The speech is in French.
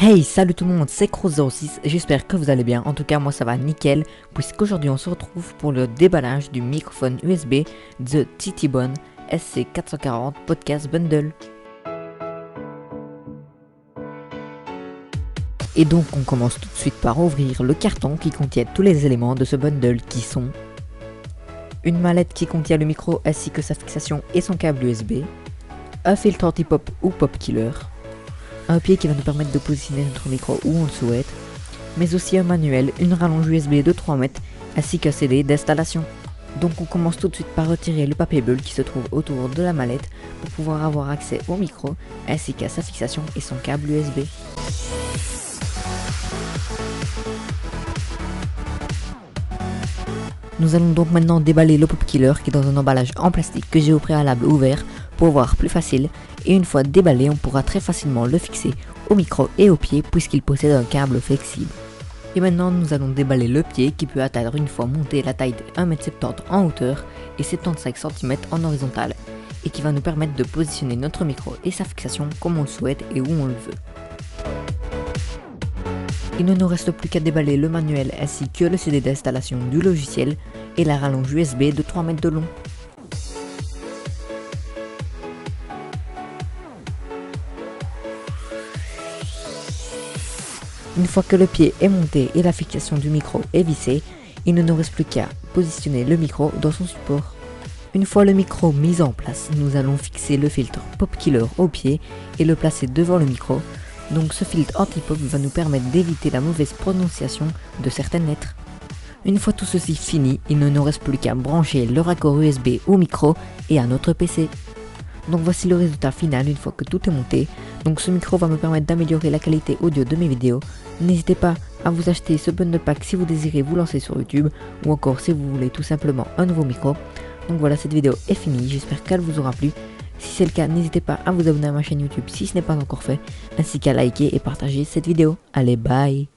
Hey, salut tout le monde, c'est Cross06, j'espère que vous allez bien, en tout cas moi ça va nickel, puisqu'aujourd'hui on se retrouve pour le déballage du microphone USB The TT-Bone SC440 Podcast Bundle. Et donc on commence tout de suite par ouvrir le carton qui contient tous les éléments de ce bundle qui sont une mallette qui contient le micro ainsi que sa fixation et son câble USB, un filtre anti-pop ou pop killer, un pied qui va nous permettre de positionner notre micro où on le souhaite, mais aussi un manuel, une rallonge USB de 3 mètres ainsi qu'un CD d'installation. Donc on commence tout de suite par retirer le papier bulle qui se trouve autour de la mallette pour pouvoir avoir accès au micro ainsi qu'à sa fixation et son câble USB. Nous allons donc maintenant déballer le pop killer qui est dans un emballage en plastique que j'ai au préalable ouvert pour voir plus facile, et une fois déballé on pourra très facilement le fixer au micro et au pied puisqu'il possède un câble flexible. Et maintenant nous allons déballer le pied qui peut atteindre une fois monté la taille de 1,70 m en hauteur et 75 cm en horizontal, et qui va nous permettre de positionner notre micro et sa fixation comme on le souhaite et où on le veut. Il ne nous reste plus qu'à déballer le manuel ainsi que le CD d'installation du logiciel et la rallonge USB de 3 mètres de long. Une fois que le pied est monté et la fixation du micro est vissée, il ne nous reste plus qu'à positionner le micro dans son support. Une fois le micro mis en place, nous allons fixer le filtre Pop Killer au pied et le placer devant le micro. Donc ce filtre anti-pop va nous permettre d'éviter la mauvaise prononciation de certaines lettres. Une fois tout ceci fini, il ne nous reste plus qu'à brancher le raccord USB au micro et à notre PC. Donc voici le résultat final une fois que tout est monté. Donc ce micro va me permettre d'améliorer la qualité audio de mes vidéos. N'hésitez pas à vous acheter ce bundle pack si vous désirez vous lancer sur YouTube, ou encore si vous voulez tout simplement un nouveau micro. Donc voilà, cette vidéo est finie, j'espère qu'elle vous aura plu. Si c'est le cas, n'hésitez pas à vous abonner à ma chaîne YouTube si ce n'est pas encore fait, ainsi qu'à liker et partager cette vidéo. Allez, bye!